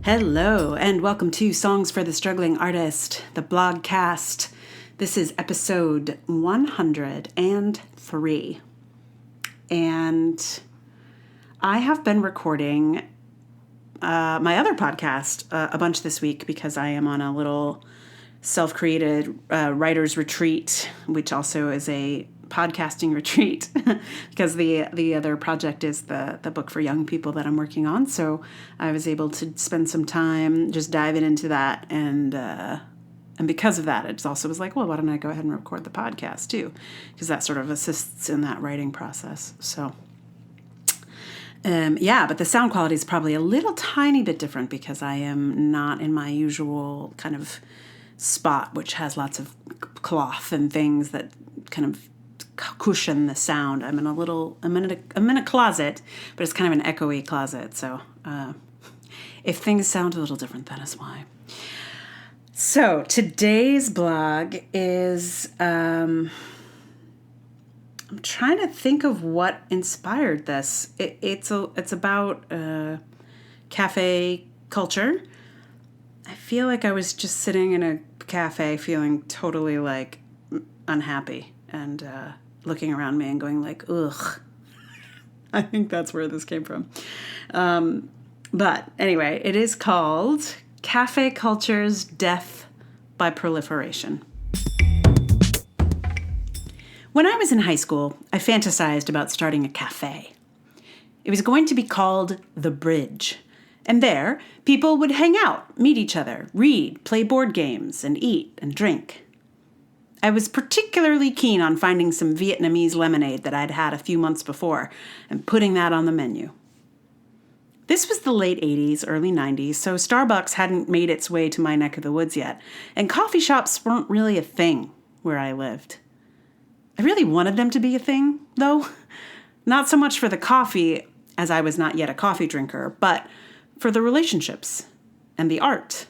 Hello, and welcome to Songs for the Struggling Artist, the blogcast. This is episode 103. And I have been recording my other podcast a bunch this week because I am on a little self-created writer's retreat, which also is a podcasting retreat because the other project is the book for young people that I'm working on. So I was able to spend some time just diving into that, and because of that, it also was like, well, why don't I go ahead and record the podcast too? Because that sort of assists in that writing process. So but the sound quality is probably a little tiny bit different because I am not in my usual kind of spot, which has lots of cloth and things that kind of cushion the sound. I'm in a closet, but it's kind of an echoey closet. So if things sound a little different, that is why. So today's blog is, I'm trying to think of what inspired this. It's about cafe culture. I feel like I was just sitting in a cafe feeling totally like unhappy and looking around me and going like, ugh. I think that's where this came from. But anyway, it is called Cafe Culture's Death by Proliferation. When I was in high school, I fantasized about starting a cafe. It was going to be called The Bridge. And there, people would hang out, meet each other, read, play board games, and eat and drink. I was particularly keen on finding some Vietnamese lemonade that I'd had a few months before and putting that on the menu. This was the late 80s, early 90s, so Starbucks hadn't made its way to my neck of the woods yet, and coffee shops weren't really a thing where I lived. I really wanted them to be a thing, though. Not so much for the coffee, as I was not yet a coffee drinker, but for the relationships and the art.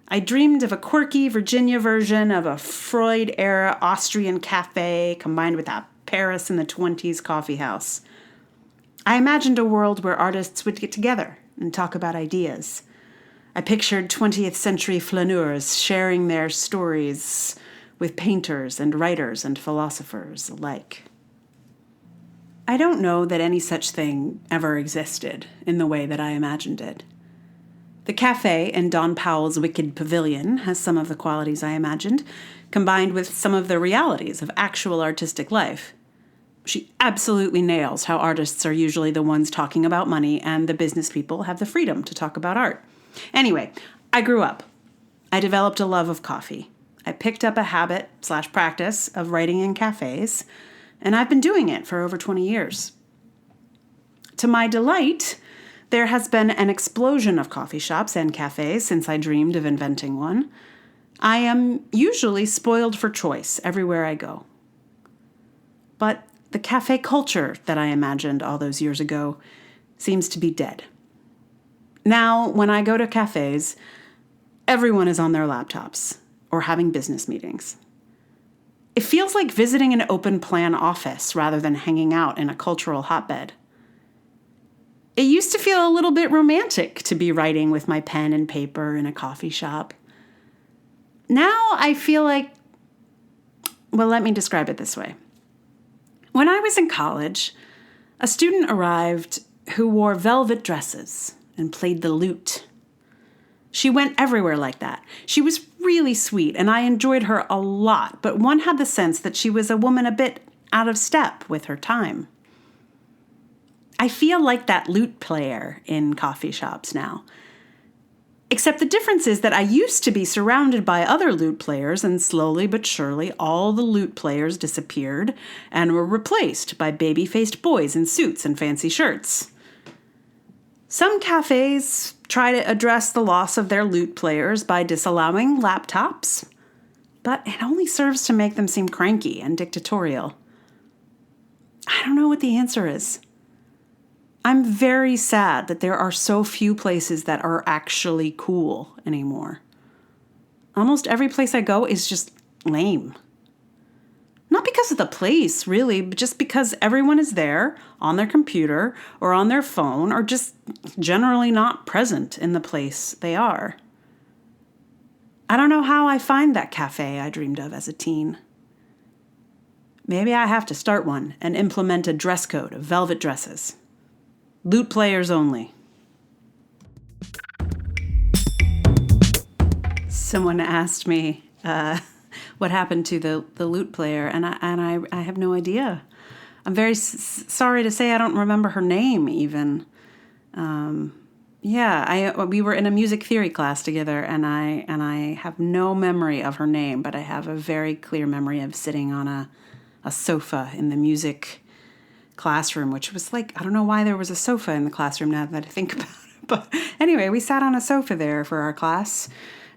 I dreamed of a quirky Virginia version of a Freud-era Austrian cafe combined with a Paris in the 20s coffee house. I imagined a world where artists would get together and talk about ideas. I pictured 20th century flaneurs sharing their stories with painters and writers and philosophers alike. I don't know that any such thing ever existed in the way that I imagined it. The cafe in Don Powell's Wicked Pavilion has some of the qualities I imagined, combined with some of the realities of actual artistic life. She absolutely nails how artists are usually the ones talking about money and the business people have the freedom to talk about art. Anyway, I grew up. I developed a love of coffee. I picked up a habit/practice of writing in cafes, and I've been doing it for over 20 years. To my delight, there has been an explosion of coffee shops and cafes since I dreamed of inventing one. I am usually spoiled for choice everywhere I go. But the cafe culture that I imagined all those years ago seems to be dead. Now, when I go to cafes, everyone is on their laptops or having business meetings. It feels like visiting an open plan office rather than hanging out in a cultural hotbed. It used to feel a little bit romantic to be writing with my pen and paper in a coffee shop. Now I feel like, well, let me describe it this way. When I was in college, a student arrived who wore velvet dresses and played the lute. She went everywhere like that. She was really sweet, and I enjoyed her a lot, but one had the sense that she was a woman a bit out of step with her time. I feel like that lute player in coffee shops now. Except the difference is that I used to be surrounded by other lute players, and slowly but surely all the lute players disappeared and were replaced by baby-faced boys in suits and fancy shirts. Some cafes try to address the loss of their lute players by disallowing laptops, but it only serves to make them seem cranky and dictatorial. I don't know what the answer is. I'm very sad that there are so few places that are actually cool anymore. Almost every place I go is just lame. Not because of the place, really, but just because everyone is there on their computer or on their phone or just generally not present in the place they are. I don't know how I find that cafe I dreamed of as a teen. Maybe I have to start one and implement a dress code of velvet dresses. Lute players only. Someone asked me what happened to the lute player, and I have no idea. I'm very sorry to say I don't remember her name even. We were in a music theory class together, and I have no memory of her name, but I have a very clear memory of sitting on a sofa in the music classroom, which was like, I don't know why there was a sofa in the classroom now that I think about it. But anyway, we sat on a sofa there for our class.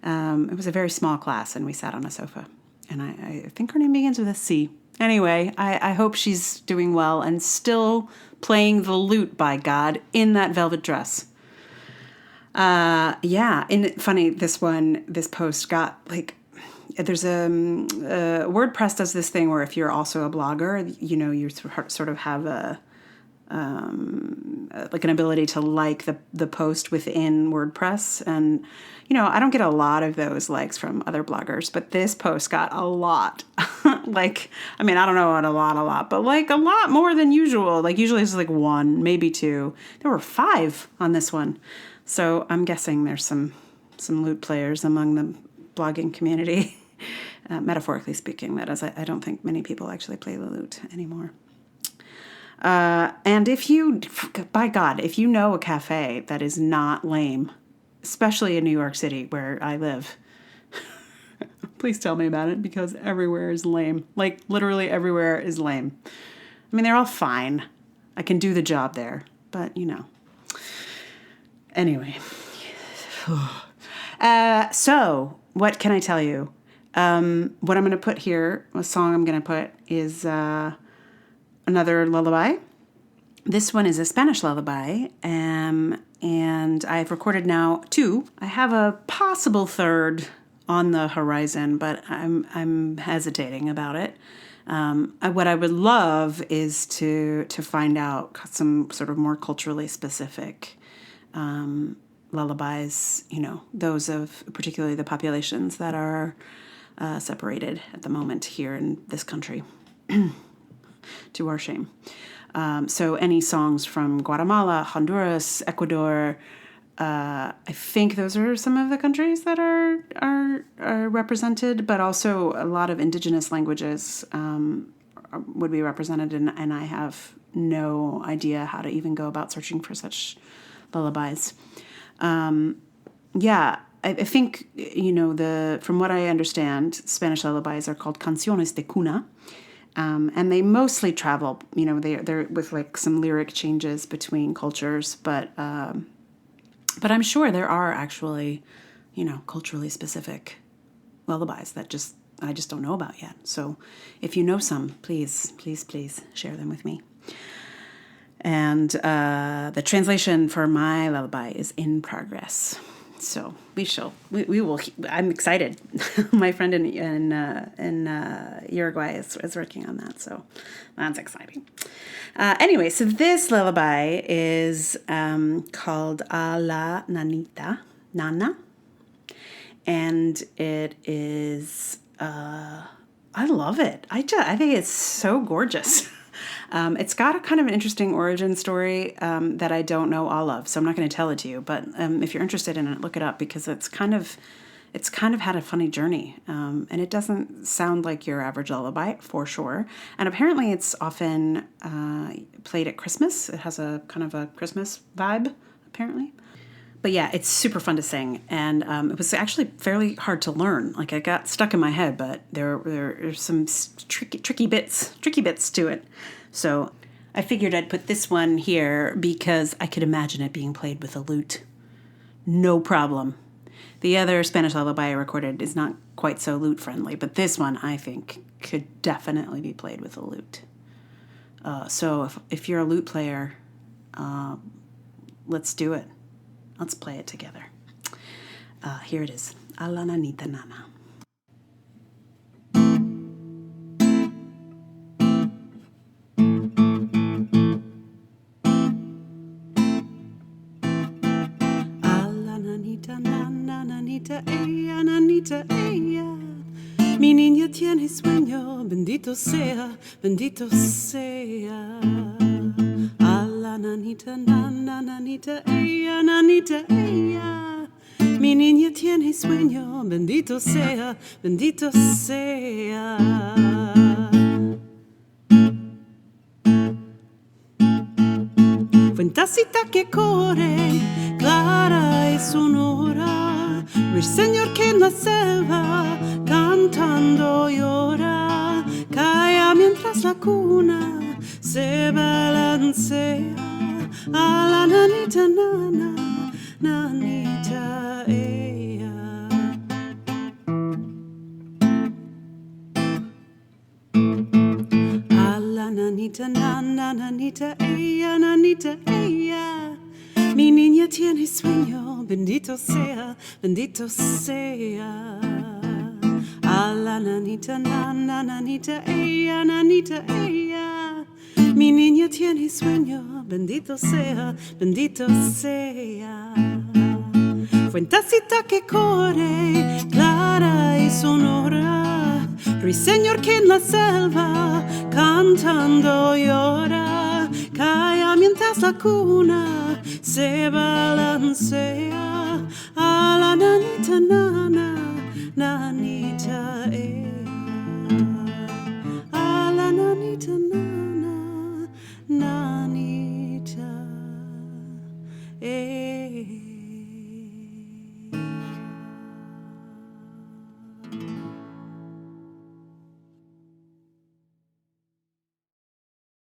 It was a very small class, and we sat on a sofa. And I think her name begins with a C. Anyway, I hope she's doing well and still playing the lute, by God, in that velvet dress. Funny, this post got, like, there's WordPress does this thing where if you're also a blogger, you sort of have an ability to like the post within WordPress. And, I don't get a lot of those likes from other bloggers, but this post got a lot. I don't know what a lot, but like a lot more than usual. Like usually it's like 1, maybe 2. There were 5 on this one. So I'm guessing there's some lute players among the blogging community, metaphorically speaking. That is, I don't think many people actually play the lute anymore. And if you know a cafe that is not lame, especially in New York City where I live, please tell me about it, because everywhere is lame. Like literally everywhere is lame. I mean, they're all fine. I can do the job there, but Anyway. So what can I tell you? What I'm going to put here, a song I'm going to put is another lullaby. This one is a Spanish lullaby, and I've recorded now 2. I have a possible third on the horizon, but I'm hesitating about it. What I would love is to find out some sort of more culturally specific lullabies, those of particularly the populations that are separated at the moment here in this country, to our shame. So any songs from Guatemala, Honduras, Ecuador, I think those are some of the countries that are represented, but also a lot of indigenous languages would be represented, and I have no idea how to even go about searching for such lullabies. I think, from what I understand, Spanish lullabies are called canciones de cuna. And they mostly travel, they're with like some lyric changes between cultures, but I'm sure there are actually, culturally specific lullabies that I just don't know about yet. So if you know some, please share them with me. And the translation for my lullaby is in progress. So we will. I'm excited. My friend in Uruguay is working on that, so that's exciting. Anyway, so this lullaby is called A la Nanita, Nana, and it is. I love it. I think it's so gorgeous. It's got a kind of an interesting origin story that I don't know all of, so I'm not going to tell it to you. But if you're interested in it, look it up, because it's kind of had a funny journey, and it doesn't sound like your average lullaby for sure. And apparently, it's often played at Christmas. It has a kind of a Christmas vibe, apparently. But yeah, it's super fun to sing, and it was actually fairly hard to learn. Like, I got stuck in my head, but there are some tricky bits to it. So I figured I'd put this one here because I could imagine it being played with a lute. No problem. The other Spanish lullaby I recorded is not quite so lute friendly, but this one I think could definitely be played with a lute. So if you're a lute player, let's do it. Let's play it together. Here it is. A la Nanita Nana. nanita, nanita, ella, nanita, ella. Mi niña tiene sueño, bendito sea, bendito sea. A la nanita, nanita, ella, nanita, ella. Mi niña tiene sueño, bendito sea, bendito sea. Fuentacita que corre, clara y sonora, ruiseñor que en la selva cantando llora, calla mientras la cuna se balancea. A la nanita, nanita, ella. A la nanita, nanita, ella, nanita, ella. Mi niña tiene sueño, bendito sea, bendito sea. A la nanita, nanita, ella, nanita, ella. Mi niña tiene sueño, bendito sea, bendito sea. Fuentacita que corre, clara y sonora, ruiseñor que en la selva cantando llora, calla mientras la cuna se balancea. A la nanita, nanita.